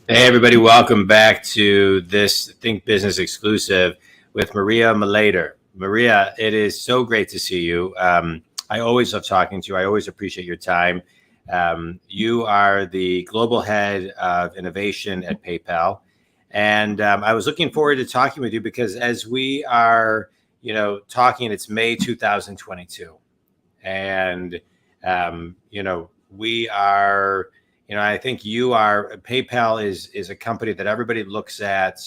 Hey, everybody, welcome back to this Think Business exclusive with Maria Mileder. Maria, it is so great to see you. I always love talking to you. I always appreciate your time. You are the global head of innovation at PayPal. And I was looking forward to talking with you because as we are, talking, it's May 2022. And, we are... I think PayPal is a company that everybody looks at,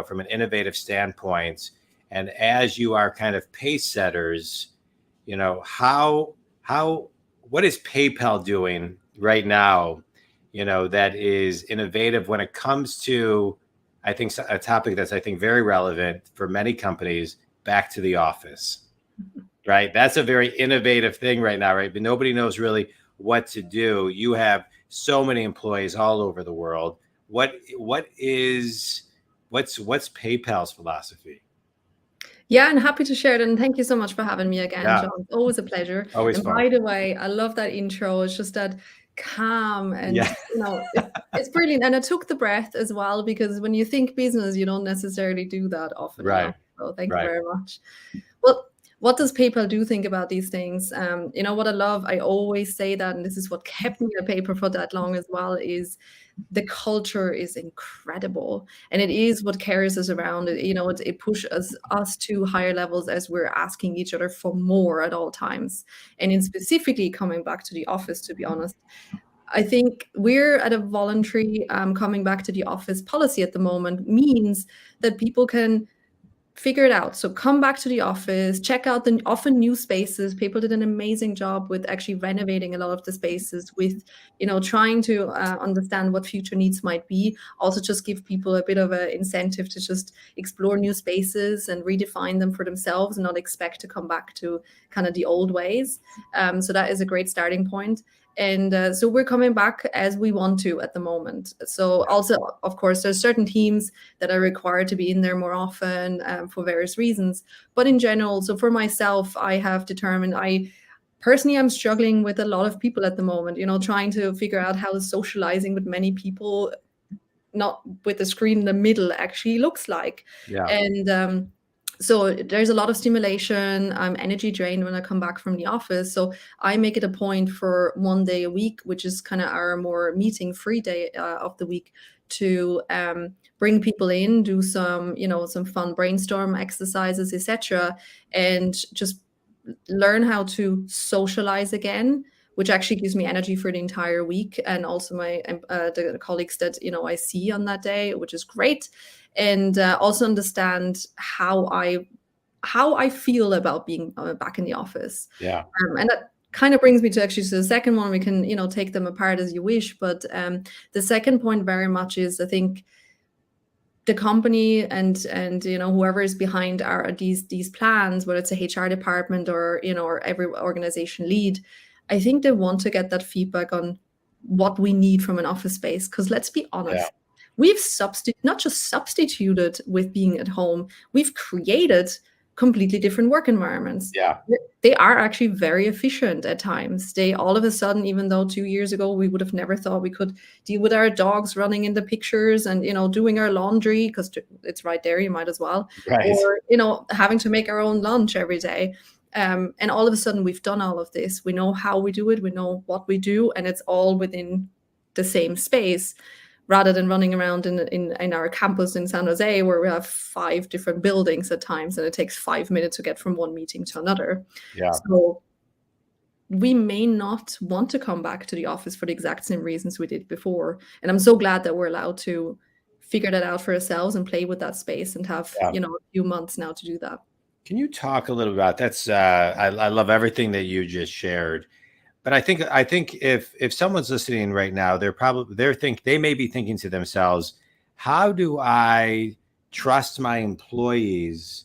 from an innovative standpoint. And as you are kind of pace setters, what is PayPal doing right now, that is innovative when it comes to, I think, a topic that's, I think, very relevant for many companies, back to the office, right? That's a very innovative thing right now, right? But nobody knows really what to do. You have so many employees all over the world. What's PayPal's philosophy? Yeah, and happy to share it. And thank you so much for having me again, Yeah. John. Always a pleasure. Always and fun. By the way, I love that intro. It's just that calm and it's brilliant. And I took the breath as well, because when you think business, you don't necessarily do that often. Right. So thank you very much. Well, what does PayPal do think about these things? What I love, I always say that, and this is what kept me at PayPal for that long as well, is the culture is incredible. And it is what carries us around. It pushes us to higher levels as we're asking each other for more at all times. And in specifically coming back to the office, to be honest, I think we're at a voluntary coming back to the office policy at the moment, means that people can figure it out. So come back to the office, check out the often new spaces. People did an amazing job with actually renovating a lot of the spaces, with, trying to understand what future needs might be. Also just give people a bit of an incentive to just explore new spaces and redefine them for themselves and not expect to come back to kind of the old ways. So that is a great starting point. And so we're coming back as we want to at the moment. So also, of course, there's certain teams that are required to be in there more often for various reasons. But in general, so for myself, I have determined personally, I'm struggling with a lot of people at the moment, trying to figure out how socializing with many people, not with the screen in the middle, actually looks like. Yeah. And so there's a lot of stimulation. I'm energy drained when I come back from the office. So I make it a point for 1 day a week, which is kind of our more meeting-free day of the week, to bring people in, do some fun brainstorm exercises, etc., and just learn how to socialize again, which actually gives me energy for the entire week, and also my the colleagues that I see on that day, which is great. And also understand how I feel about being back in the office. Yeah. And that kind of brings me to the second one. We can take them apart as you wish, but the second point very much is, I think, the company and whoever is behind these plans, whether it's a HR department or or every organization lead, I think they want to get that feedback on what we need from an office space. Because let's be honest, we've not just substituted with being at home, we've created completely different work environments. Yeah. They are actually very efficient at times. They all of a sudden, even though 2 years ago we would have never thought we could deal with our dogs running in the pictures and doing our laundry, because it's right there, you might as well. Right. Or having to make our own lunch every day. And all of a sudden we've done all of this. We know how we do it, we know what we do, and it's all within the same space, rather than running around in our campus in San Jose, where we have 5 different buildings at times, and it takes 5 minutes to get from one meeting to another. Yeah. So we may not want to come back to the office for the exact same reasons we did before. And I'm so glad that we're allowed to figure that out for ourselves and play with that space and have a few months now to do that. Can you talk a little about that's? I love everything that you just shared. But I think if someone's listening right now, they may be thinking to themselves, how do I trust my employees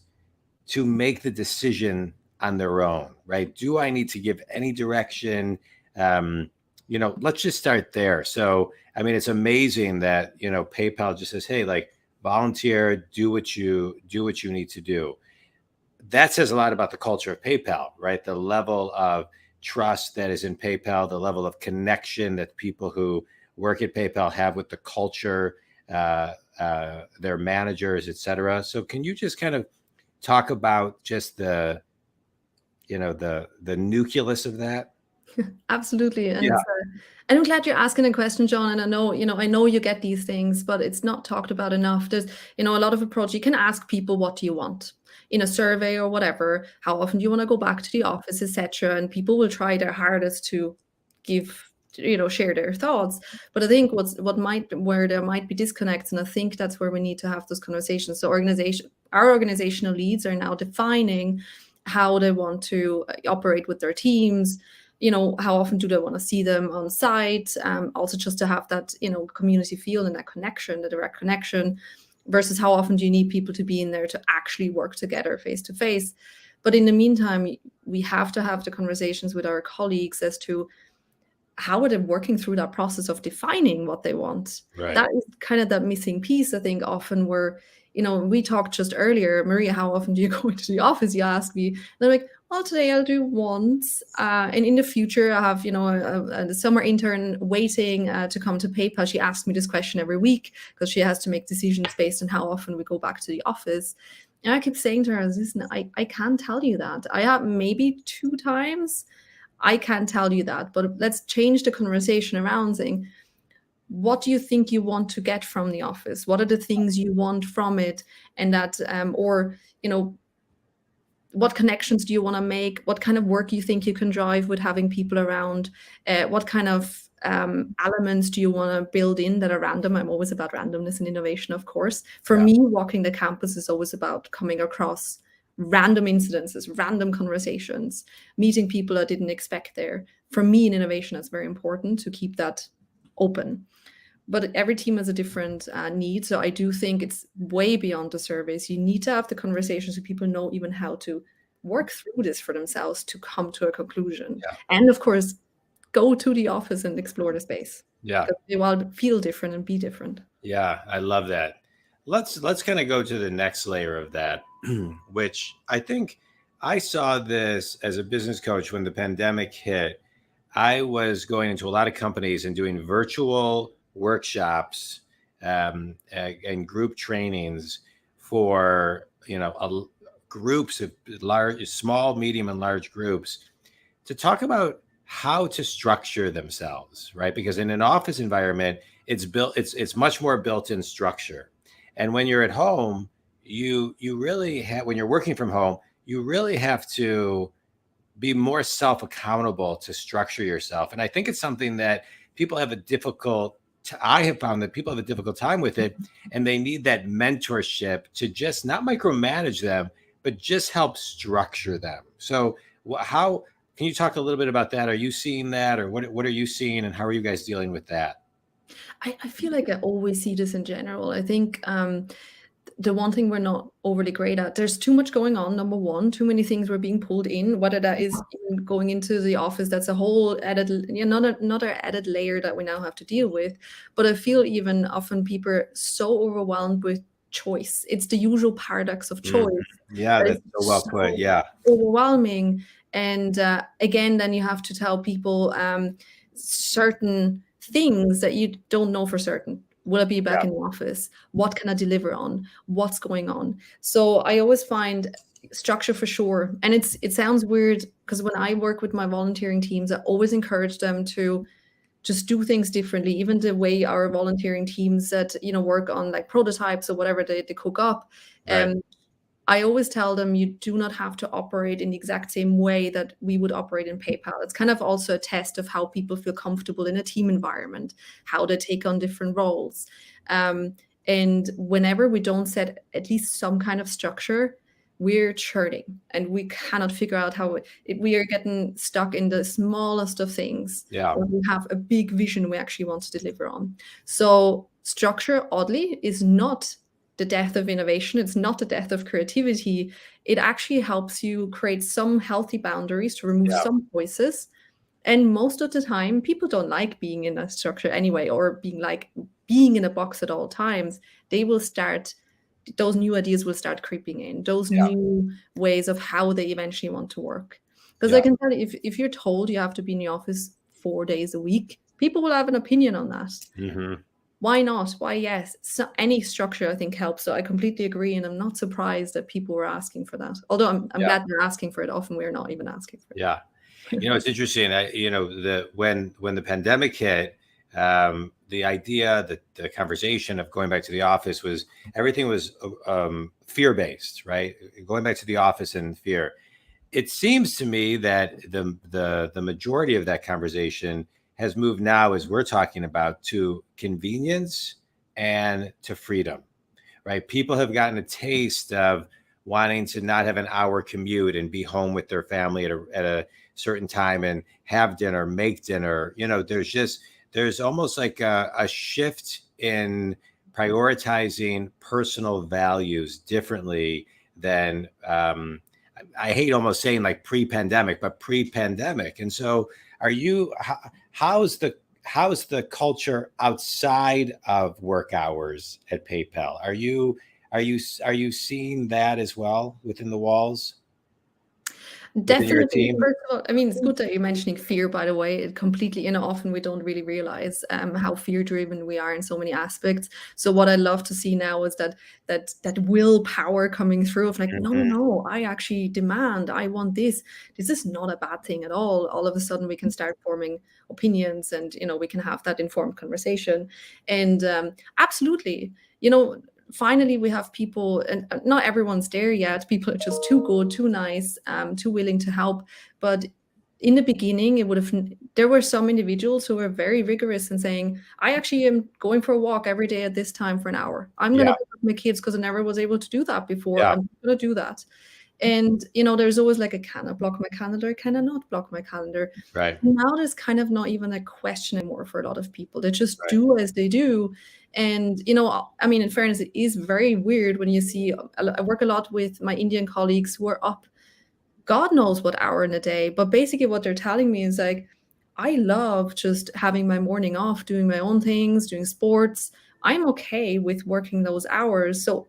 to make the decision on their own, right? Do I need to give any direction? Let's just start there. So, I mean, it's amazing that, PayPal just says, hey, like, volunteer, do what you need to do. That says a lot about the culture of PayPal, right? The level of trust that is in PayPal, the level of connection that people who work at PayPal have with the culture, their managers, et cetera. So can you just kind of talk about just the nucleus of that? Absolutely. And Yeah. and I'm glad you're asking a question, John. And I know you get these things, but it's not talked about enough. There's, a lot of approach. You can ask people, what do you want? In a survey or whatever, how often do you want to go back to the office, etc. And people will try their hardest to give, share their thoughts. But I think where there might be disconnects, and I think that's where we need to have those conversations. So our organizational leads are now defining how they want to operate with their teams. How often do they want to see them on site? Also just to have that, community feel and that connection, the direct connection, versus how often do you need people to be in there to actually work together face to face. But in the meantime, we have to have the conversations with our colleagues as to how are they working through that process of defining what they want. Right. That is kind of that missing piece, I think, often where, we talked just earlier, Maria, how often do you go into the office? You ask me. And I'm like, well, today I'll do once. And in the future, I have, a summer intern waiting to come to PayPal. She asks me this question every week because she has to make decisions based on how often we go back to the office. And I keep saying to her, listen, I can't tell you that. I have maybe 2 times. I can't tell you that. But let's change the conversation around saying, what do you think you want to get from the office? What are the things you want from it? And that, what connections do you want to make? What kind of work you think you can drive with having people around? What kind of elements do you want to build in that are random? I'm always about randomness and innovation, of course. For me, walking the campus is always about coming across random incidences, random conversations, meeting people I didn't expect there. For me, in innovation, it's very important to keep that open. But every team has a different need. So I do think it's way beyond the surveys. You need to have the conversations so people know even how to work through this for themselves to come to a conclusion. Yeah. And of course, go to the office and explore the space. Yeah. They will feel different and be different. Yeah, I love that. Let's kind of go to the next layer of that, which I think I saw this as a business coach when the pandemic hit. I was going into a lot of companies and doing virtual workshops and group trainings for groups of small, medium, and large groups to talk about how to structure themselves, right? Because in an office environment, it's much more built-in structure. And when you're at home, you really have, when you're working from home, you really have to be more self-accountable to structure yourself. And I think it's something that people have I have found that people have a difficult time with it, and they need that mentorship to just not micromanage them, but just help structure them. So how can you talk a little bit about that? Are you seeing that, or what are you seeing, and how are you guys dealing with that? I feel like I always see this in general. I think the one thing we're not overly great at, there's too much going on. Number one, too many things were being pulled in, whether that is going into the office, that's a whole added, another added layer that we now have to deal with. But I feel even often people are so overwhelmed with choice. It's the usual paradox of choice. Yeah, that's so well put. Yeah. Overwhelming. And again, then you have to tell people certain things that you don't know for certain. Will I be back in the office? What can I deliver on? What's going on? So I always find structure for sure. And it sounds weird because when I work with my volunteering teams, I always encourage them to just do things differently. Even the way our volunteering teams that, work on like prototypes or whatever they cook up. Right. I always tell them you do not have to operate in the exact same way that we would operate in PayPal. It's kind of also a test of how people feel comfortable in a team environment, how they take on different roles. And whenever we don't set at least some kind of structure, we're churning and we cannot figure out how we are getting stuck in the smallest of things. Yeah. Or we have a big vision we actually want to deliver on. So structure, oddly, is not the death of innovation. It's not the death of creativity. It actually helps you create some healthy boundaries to remove Yeah. some voices. And most of the time, people don't like being in a structure anyway, or being in a box at all times. They will start, those new ideas will start creeping in, those Yeah. new ways of how they eventually want to work. Because I Yeah. can tell you, if you're told you have to be in the office 4 days a week, people will have an opinion on that. Mm-hmm. Why not? Why yes? So any structure I think helps. So I completely agree, and I'm not surprised that people were asking for that. Although I'm Yeah. glad they're asking for it. Often we're not even asking for it. Yeah. It's interesting. When the pandemic hit, the idea, the conversation of going back to the office was, everything was fear based, right? Going back to the office and fear. It seems to me that the majority of that conversation has moved now, as we're talking about, to convenience and to freedom, right? People have gotten a taste of wanting to not have an hour commute and be home with their family at a certain time and have dinner, make dinner. There's almost like a shift in prioritizing personal values differently than, I hate almost saying like pre-pandemic, but pre-pandemic. And so how's the culture outside of work hours at PayPal? Are you seeing that as well within the walls, within your Definitely. team? First of all, I mean, it's good that you're mentioning fear, by the way. It completely, often we don't really realize how fear-driven we are in so many aspects. So what I love to see now is that willpower coming through of like, no, no, Mhm. no, I actually demand, I want this. This is not a bad thing at all. All of a sudden we can start forming opinions, and we can have that informed conversation. And absolutely, finally we have people, and not everyone's there yet. People are just too good, too nice, too willing to help. But in the beginning, there were some individuals who were very rigorous in saying, I actually am going for a walk every day at this time for an hour. I'm going Yeah, to pick up my kids because I never was able to do that before. yeah, I'm going to do that. And there's always like, can I block my calendar, can I not block my calendar? right, Now there's kind of not even a question anymore for a lot of people. They just right, do as they do. And I mean, in fairness, it is very weird when you see, I work a lot with my Indian colleagues who are up God knows what hour in a day, but basically what they're telling me is like, I love just having my morning off, doing my own things, doing sports. I'm okay with working those hours. So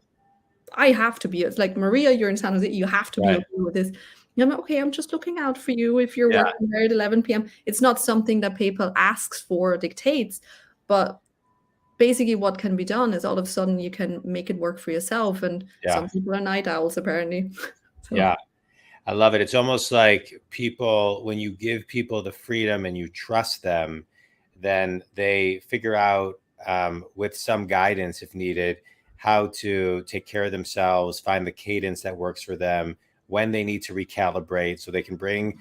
I have to be, it's like, Maria, you're in San Jose, you have to be right. okay with this. And I'm like, okay, I'm just looking out for you if you're Yeah, working there at 11 p.m. It's not something that PayPal asks for or dictates, but basically what can be done is all of a sudden you can make it work for yourself. And yeah, some people are night owls, apparently. So yeah. I love it. It's almost like people, when you give people the freedom and you trust them, then they figure out, with some guidance if needed, how to take care of themselves, find the cadence that works for them, when they need to recalibrate, so they can bring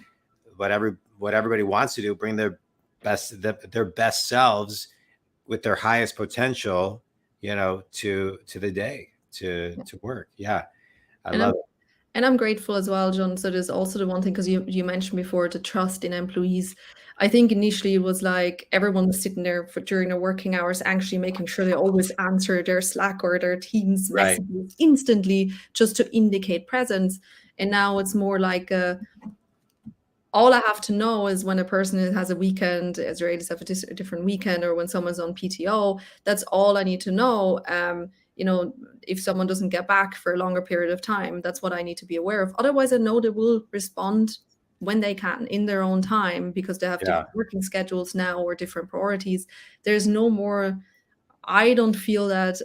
what everybody wants to do, bring their best selves with their highest potential, to the day, to work. Yeah, I and I'm love it. And I'm grateful as well, John. So there's also the one thing, because you mentioned before, the trust in employees. I think initially it was like everyone was sitting there during their working hours, actually making sure they always answer their Slack or their Teams Right. messages instantly just to indicate presence. And now it's more like all I have to know is when a person has a weekend, Israelis have a different weekend, or when someone's on PTO, that's all I need to know. If someone doesn't get back for a longer period of time, that's what I need to be aware of. Otherwise, I know they will respond when they can in their own time, because they have Yeah. different working schedules now or different priorities. There's no more, I don't feel that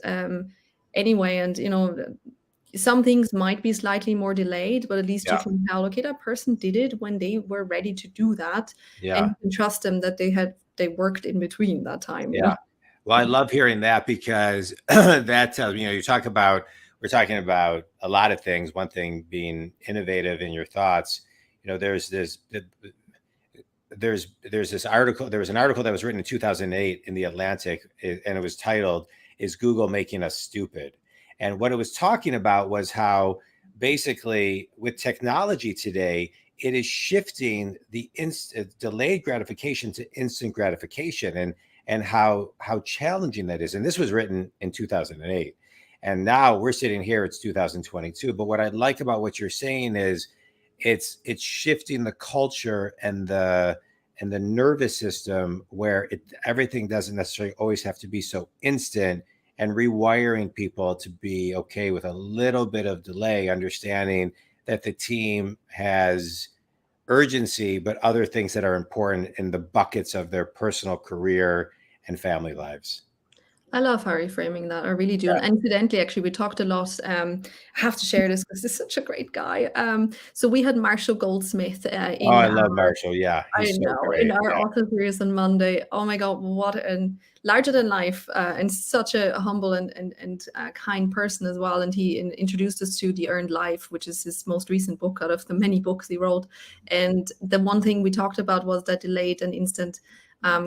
anyway. And some things might be slightly more delayed, but at least you Yeah. can tell, okay, that person did it when they were ready to do that, and Yeah. you can trust them that they worked in between that time. Yeah. Well, I love hearing that, because that tells me, we're talking about a lot of things. One thing being innovative in your thoughts. There's this article. There was an article that was written in 2008 in the Atlantic, and it was titled, "Is Google Making Us Stupid?" And what it was talking about was how, basically, with technology today, it is shifting the delayed gratification to instant gratification, and how challenging that is. And this was written in 2008. And now we're sitting here, it's 2022. But what I like about what you're saying is it's shifting the culture and the nervous system where everything doesn't necessarily always have to be so instant, and rewiring people to be okay with a little bit of delay, understanding that the team has urgency, but other things that are important in the buckets of their personal career and family lives. I love how you're framing that. I really do. Yeah. And incidentally, actually, we talked a lot. I have to share this because he's such a great guy. So we had Marshall Goldsmith Oh, in I love Marshall. Yeah, I he's so know, in great. our Yeah. author series on Monday. Oh my God, what a larger than life and such a humble and kind person as well. And he introduced us to The Earned Life, which is his most recent book out of the many books he wrote. And the one thing we talked about was that delayed and instant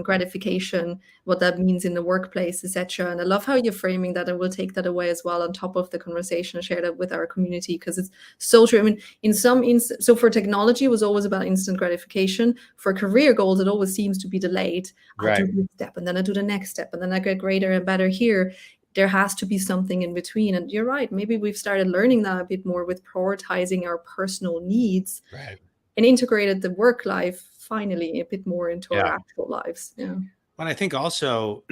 gratification, what that means in the workplace, etc. And I love how you're framing that, and we'll take that away as well on top of the conversation and share that with our community, because it's so true. I mean, in some so for technology, it was always about instant gratification. For career goals, it always seems to be delayed. I do Right. this step, and then I do the next step, and then I get greater and better here. There has to be something in between. And you're right. Maybe we've started learning that a bit more with prioritizing our personal needs Right. and integrated the work life finally a bit more into our Yeah. actual lives. Yeah. But I think also,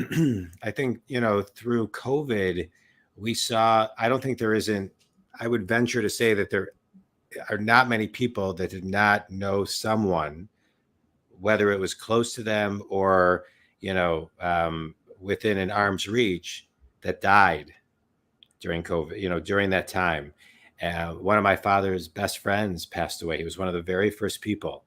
I think, through COVID, we saw, I don't think there isn't, I would venture to say that there are not many people that did not know someone, whether it was close to them or, within an arm's reach, that died during COVID, during that time. One of my father's best friends passed away. He was one of the very first people.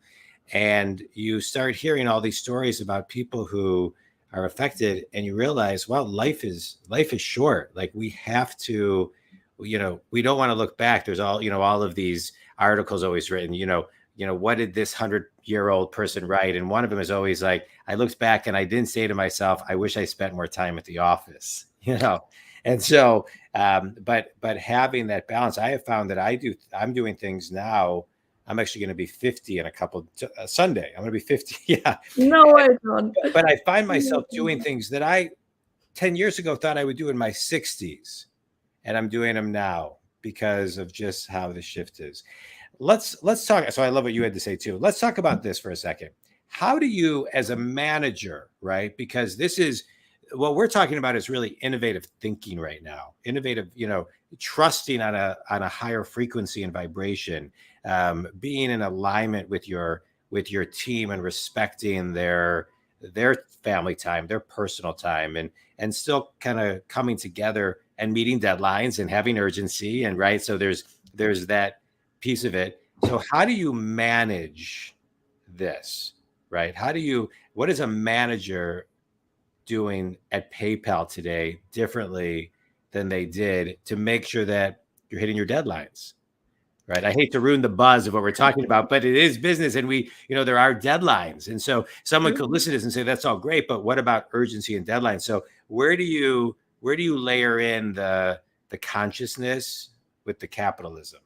And you start hearing all these stories about people who are affected, and you realize, well, life is short. Like, we have to, we don't want to look back. There's all of these articles always written, what did this 100-year-old person write? And one of them is always like, I looked back and I didn't say to myself, I wish I spent more time at the office, And so, but having that balance, I have found that I'm doing things now. I'm actually going to be 50 in a couple Sunday. I'm going to be 50. Yeah. No, I don't. But I find myself doing things that I 10 years ago thought I would do in my 60s, and I'm doing them now because of just how the shift is. Let's talk. So I love what you had to say too. Let's talk about this for a second. How do you, as a manager, right? Because this is what we're talking about, is really innovative thinking right now. Innovative, trusting on a higher frequency and vibration, being in alignment with your team and respecting their family time, their personal time, and still kind of coming together and meeting deadlines and having urgency, and right. So there's that piece of it. So how do you manage this, right? What is a manager doing at PayPal today differently than they did to make sure that you're hitting your deadlines? Right. I hate to ruin the buzz of what we're talking about, but it is business, and there are deadlines. And so someone could listen to this and say, that's all great, but what about urgency and deadlines? So where do you layer in the consciousness with the capitalism?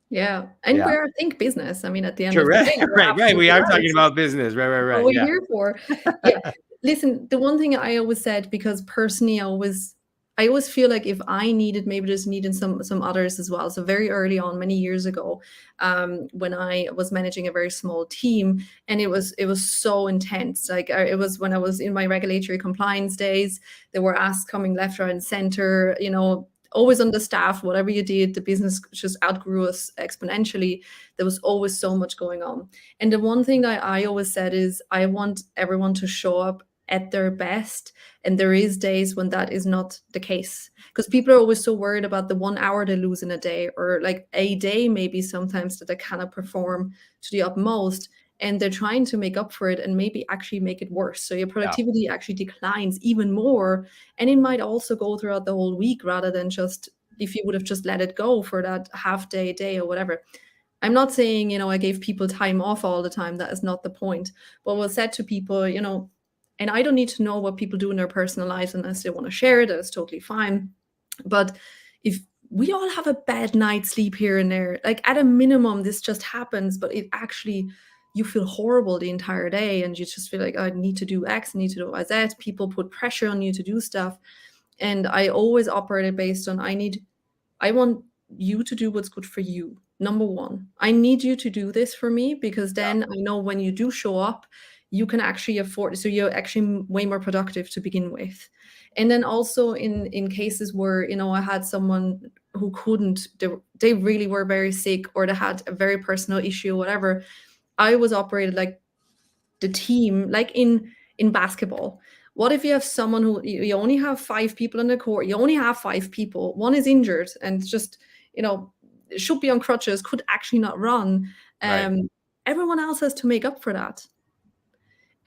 Yeah. And Yeah. we're, I think, business. I mean, at the end of the Correct. day, you're Right. We absolutely are right. talking about business. Right. What Right. we're Yeah. here for. Yeah. Listen, the one thing I always said, because personally I always feel like if I needed, maybe just needed some others as well. So very early on, many years ago, when I was managing a very small team, and it was so intense. Like it was when I was in my regulatory compliance days, there were asks coming left, right, and center. Always understaffed. Whatever you did, the business just outgrew us exponentially. There was always so much going on. And the one thing that I always said is, I want everyone to show up at their best. And there is days when that is not the case, because people are always so worried about the 1 hour they lose in a day, or like a day maybe sometimes that they cannot perform to the utmost, and they're trying to make up for it and maybe actually make it worse. So your productivity actually declines even more, and it might also go throughout the whole week, rather than just if you would have just let it go for that half day or whatever. I'm not saying, I gave people time off all the time. That is not the point. But what said to people, and I don't need to know what people do in their personal lives unless they want to share it. That's totally fine. But if we all have a bad night's sleep here and there, like at a minimum, this just happens, but it actually, you feel horrible the entire day, and you just feel like, I need to do X, I need to do Y, Z. People put pressure on you to do stuff. And I always operated based on I want you to do what's good for you. Number one, I need you to do this for me because Yeah. then I know when you do show up, you can actually afford, so you're actually way more productive to begin with. And then also in cases where, I had someone who couldn't, they really were very sick or they had a very personal issue or whatever, I was operated like the team, like in basketball. What if you have someone who you only have 5 people on the court, you only have 5 people, one is injured and just, should be on crutches, could actually not run. Right. Everyone else has to make up for that.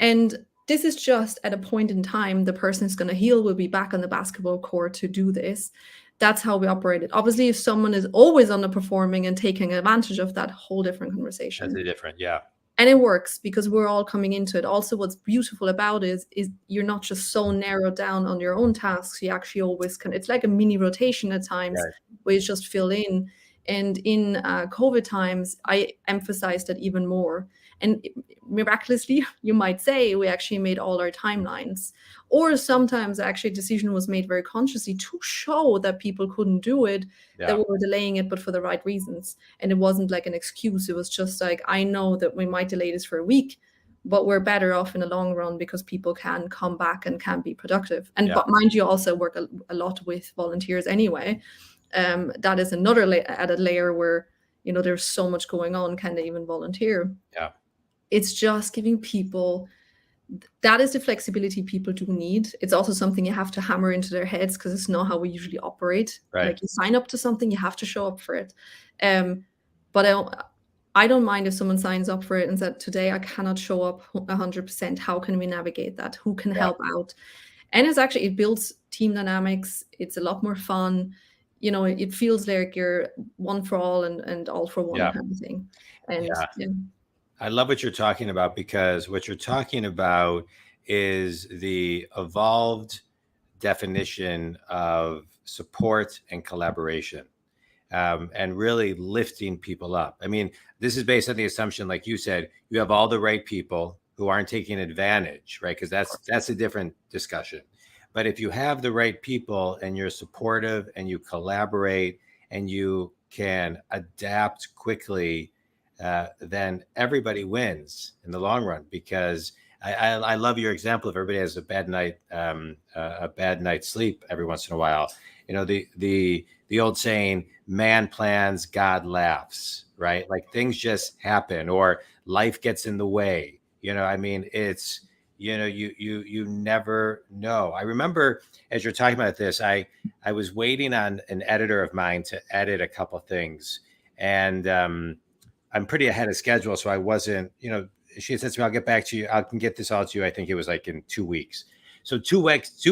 And this is just at a point in time, the person is going to heal, will be back on the basketball court to do this. That's how we operate it. Obviously, if someone is always underperforming and taking advantage of that, whole different That's conversation. a different, yeah. And it works because we're all coming into it. Also, what's beautiful about it is you're not just so narrowed down on your own tasks. You actually always can. It's like a mini rotation at times Right. where you just fill in. And in COVID times, I emphasized that even more. And miraculously, you might say, we actually made all our timelines. Or sometimes actually a decision was made very consciously to show that people couldn't do it, that Yeah. we were delaying it, but for the right reasons. And it wasn't like an excuse. It was just like, I know that we might delay this for a week, but we're better off in the long run because people can come back and can be productive. And Yeah. but mind you, also work a lot with volunteers anyway. That is another added layer where, there's so much going on. Can they even volunteer? Yeah. It's just giving people, that is the flexibility people do need. It's also something you have to hammer into their heads because it's not how we usually operate. Right. Like you sign up to something, you have to show up for it. But I don't mind if someone signs up for it and said, today I cannot show up 100%. How can we navigate that? Who can Yeah. help out? And it builds team dynamics. It's a lot more fun. It feels like you're one for all and all for one Yeah. kind of thing. And Yeah. I love what you're talking about because what you're talking about is the evolved definition of support and collaboration, and really lifting people up. I mean, this is based on the assumption, like you said, you have all the right people who aren't taking advantage, right? Because that's a different discussion. But if you have the right people and you're supportive and you collaborate and you can adapt quickly, then everybody wins in the long run. Because I love your example of everybody has a bad night's sleep every once in a while. The old saying, man plans, God laughs, right? Like things just happen or life gets in the way. I mean, it's, you never know. I remember as you're talking about this, I was waiting on an editor of mine to edit a couple things, and I'm pretty ahead of schedule. So I wasn't, she said to me, I'll get back to you. I can get this all to you. I think it was like in 2 weeks. So 2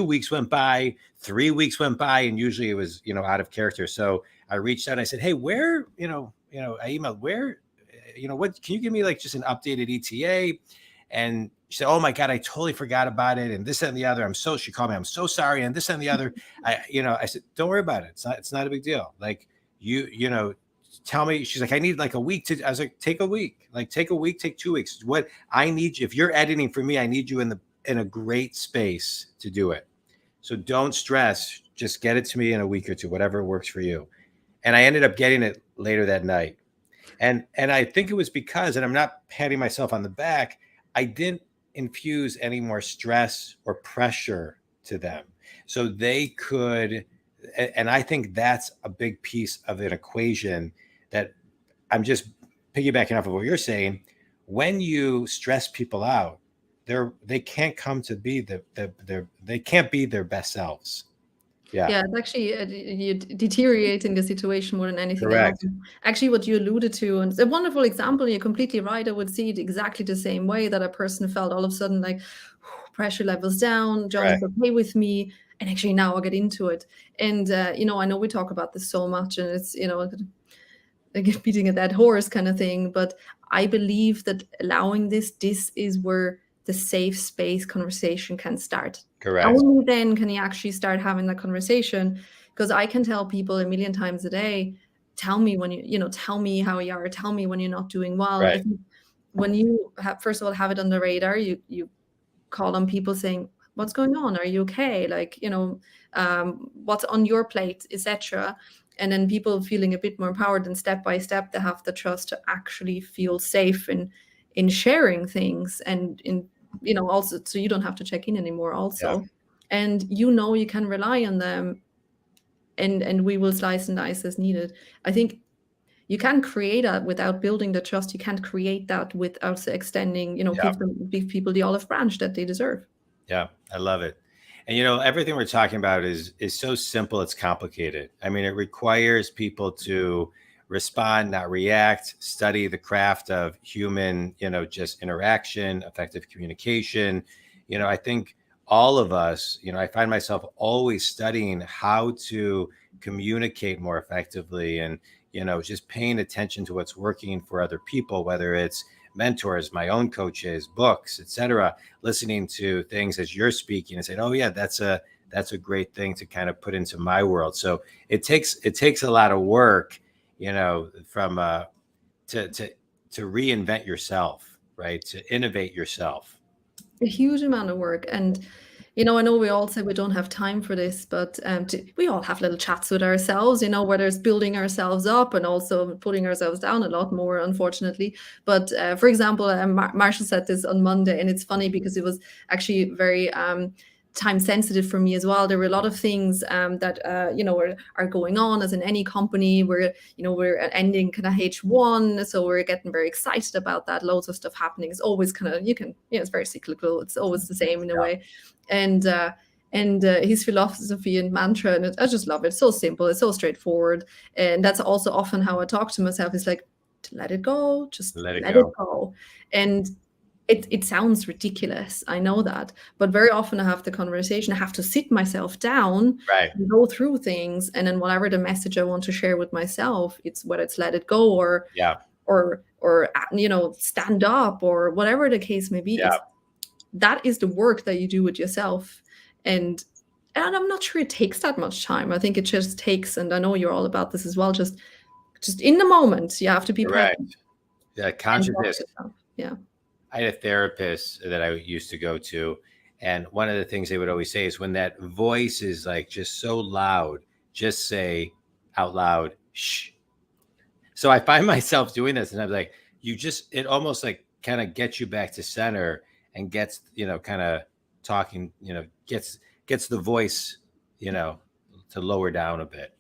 weeks went by, 3 weeks went by, and usually it was, out of character. So I reached out and I said, hey, where, I emailed where, what, can you give me like just an updated ETA? And she said, oh my God, I totally forgot about it. And this and the other, she called me, I'm so sorry. And this and the other, I said, don't worry about it. It's not a big deal. Like tell me. She's like, I need like a week I was like, take a week, take 2 weeks. What I need you, if you're editing for me, I need you in a great space to do it. So don't stress, just get it to me in a week or two, whatever works for you. And I ended up getting it later that night. And I think it was because, and I'm not patting myself on the back, I didn't infuse any more stress or pressure to them. So they could, and I think that's a big piece of an equation that I'm just piggybacking off of what you're saying. When you stress people out, they can't come to be they can't be their best selves. Yeah, it's actually you're deteriorating the situation more than anything Correct. else. Actually, what you alluded to, and it's a wonderful example, you're completely right. I would see it exactly the same way, that a person felt all of a sudden like pressure levels down, John is okay with me, and actually now I'll get into it. And, I know we talk about this so much, and it's, like beating a dead horse kind of thing, but I believe that allowing this is where the safe space conversation can start. Correct. Only then can you actually start having that conversation, because I can tell people a million times a day, tell me when tell me how you are, tell me when you're not doing well. Right. I think when you first of all have it on the radar, you call on people saying, what's going on? Are you okay? Like, what's on your plate, etc. And then people feeling a bit more empowered, and step by step they have the trust to actually feel safe in sharing things, and in also, so you don't have to check in anymore Yeah. also. And you can rely on them, and we will slice and dice as needed. I think you can't create that without building the trust. You can't create that without extending, Yeah. give people the olive branch that they deserve. Yeah. I love it. And everything we're talking about is so simple, it's complicated. I mean, it requires people to respond, not react, study the craft of human, just interaction, effective communication. I think all of us, I find myself always studying how to communicate more effectively, and just paying attention to what's working for other people, whether it's mentors, my own coaches, books, etc., listening to things as you're speaking and saying, oh yeah, that's a great thing to kind of put into my world. So it takes a lot of work, from to reinvent yourself, right? To innovate yourself. A huge amount of work. And I know we all say we don't have time for this, but we all have little chats with ourselves, whether it's building ourselves up and also putting ourselves down a lot more, unfortunately. But for example, Marshall said this on Monday, and it's funny because it was actually very time sensitive for me as well. There were a lot of things that are going on, as in any company. We're ending kind of H1, so we're getting very excited about that. Loads of stuff happening. It's always kind of it's very cyclical. It's always the same in a way, and his philosophy and mantra, and I just love it. It's so simple. It's so straightforward, and that's also often how I talk to myself. It's like, let it go, just let it go. And it sounds ridiculous, I know that, but very often I have the conversation, I have to sit myself down, right, and go through things, and then whatever the message I want to share with myself, it's whether it's let it go or stand up, or whatever the case may be. That is the work that you do with yourself, and I'm not sure it takes that much time. I think it just takes, and I know you're all about this as well, just in the moment you have to be present. Yeah, consciousness. Yeah. I had a therapist that I used to go to, and one of the things they would always say is, when that voice is like just so loud, just say out loud, shh. So I find myself doing this, and I'm like, it almost like kind of gets you back to center, and gets, kind of talking, gets the voice, to lower down a bit.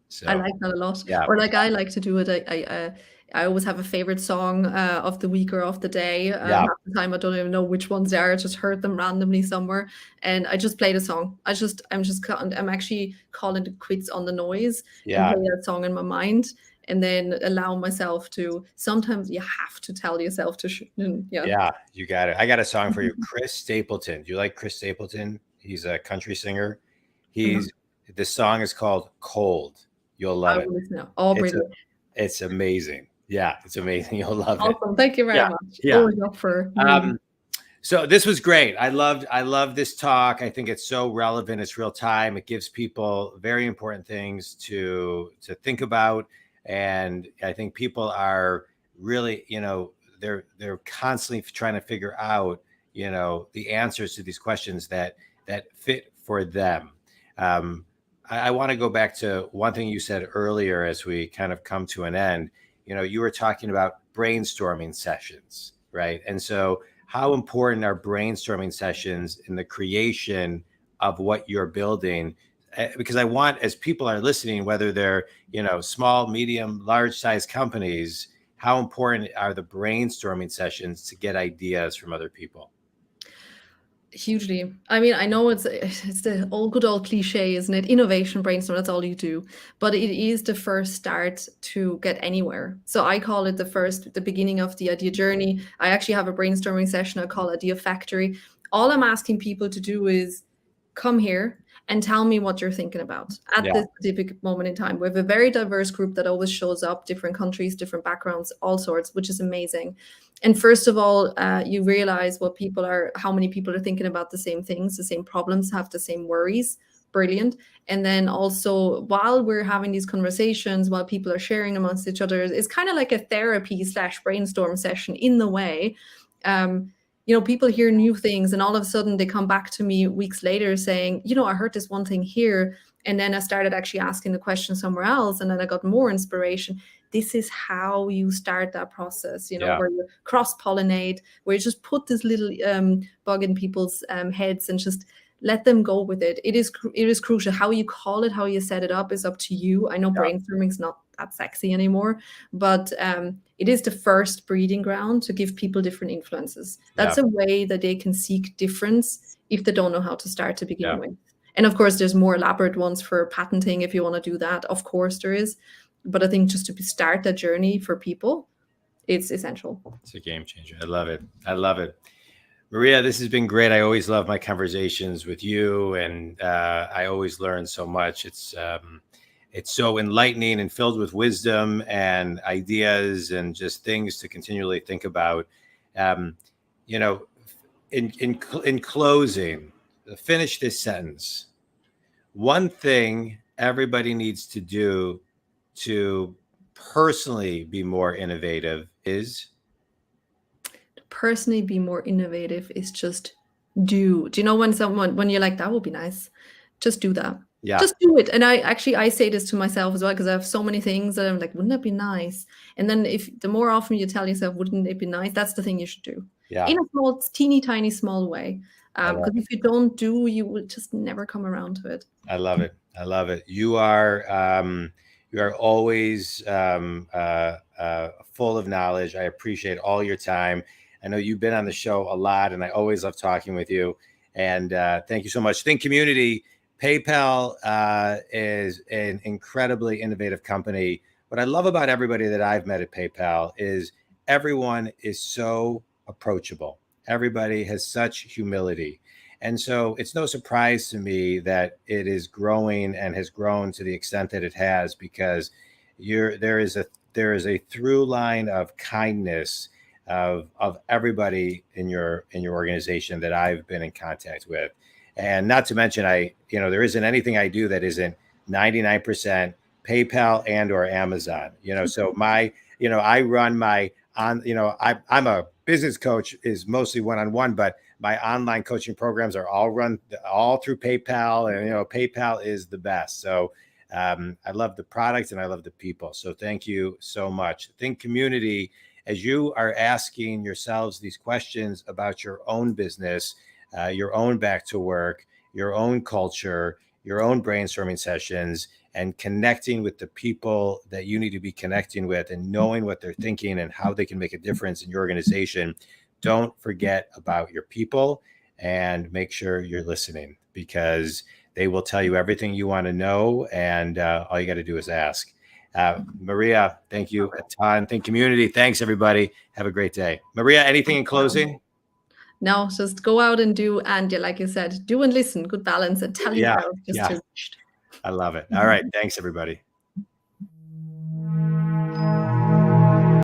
So I like that a lot. Yeah. Or like I like to do it. I always have a favorite song of the week or of the day. Half the time I don't even know which ones they are. I just heard them randomly somewhere, and I just play the song. I'm actually calling it quits on the noise, and play that song in my mind, and then allow myself to. Sometimes you have to tell yourself to. Yeah, you got it. I got a song for you, Chris Stapleton. Do you like Chris Stapleton? He's a country singer. The song is called "Cold." You'll love it. Oh, brilliant. It's amazing. Yeah, it's amazing. You'll love it. Awesome. Thank you very much. Yeah. Always up for. So this was great. I love this talk. I think it's so relevant. It's real time. It gives people very important things to think about. And I think people are really, they're constantly trying to figure out, the answers to these questions that fit for them. I want to go back to one thing you said earlier as we kind of come to an end. You were talking about brainstorming sessions, right? And so how important are brainstorming sessions in the creation of what you're building? Because I want, as people are listening, whether they're, small, medium, large size companies, how important are the brainstorming sessions to get ideas from other people? Hugely. I mean, I know it's the good old cliche, isn't it? Innovation, brainstorm, that's all you do. But it is the first start to get anywhere. So I call it the beginning of the idea journey. I actually have a brainstorming session I call Idea Factory. All I'm asking people to do is come here and tell me what you're thinking about at this specific moment in time. We have a very diverse group that always shows up, different countries, different backgrounds, all sorts, which is amazing. And first of all, you realize how many people are thinking about the same things, the same problems, have the same worries. Brilliant. And then also, while we're having these conversations, while people are sharing amongst each other, it's kind of like a therapy / brainstorm session in the way. people hear new things, and all of a sudden they come back to me weeks later saying, I heard this one thing here, and then I started actually asking the question somewhere else, and then I got more inspiration. This is how you start that process, where you cross-pollinate, where you just put this little bug in people's heads and just let them go with it. It is crucial. How you call it, how you set it up is up to you. I know brainstorming is not that sexy anymore, but it is the first breeding ground to give people different influences. That's a way that they can seek difference if they don't know how to start to begin with. And of course, there's more elaborate ones for patenting if you want to do that. Of course, there is. But I think just to start that journey for people, it's essential. It's a game changer. I love it. I love it. Maria, this has been great. I always love my conversations with you, and I always learn so much. It's so enlightening and filled with wisdom and ideas and just things to continually think about. In closing, finish this sentence. One thing everybody needs to do to personally be more innovative is? Personally be more innovative is just do you know when you're like, that would be nice, just do that. Just do it. And I say this to myself as well, because I have so many things that I'm like, wouldn't that be nice? And then the more often you tell yourself, wouldn't it be nice, that's the thing you should do. In a small, teeny tiny small way, because if you don't do, you will just never come around to it. I love it. I love it. You are always full of knowledge. I appreciate all your time. I know you've been on the show a lot, and I always love talking with you. And thank you so much. Think Community, PayPal is an incredibly innovative company. What I love about everybody that I've met at PayPal is everyone is so approachable. Everybody has such humility. And so it's no surprise to me that it is growing and has grown to the extent that it has, because there is a through line of kindness of everybody in your organization that I've been in contact with. And not to mention, there isn't anything I do that isn't 99% PayPal and or Amazon. So I run my I'm a business coach, is mostly one-on-one, but my online coaching programs are all run all through PayPal, and PayPal is the best. So I love the product and I love the people. So thank you so much. Think Community, as you are asking yourselves these questions about your own business, your own back to work, your own culture, your own brainstorming sessions, and connecting with the people that you need to be connecting with, and knowing what they're thinking and how they can make a difference in your organization. Don't forget about your people, and make sure you're listening, because they will tell you everything you want to know, and all you got to do is ask. Maria, thank you a ton. Think Community, thanks everybody. Have a great day. Maria, anything in closing? No, just go out and do, and like you said, do and listen, good balance, and tell yourself just to. I love it. All right. Thanks everybody.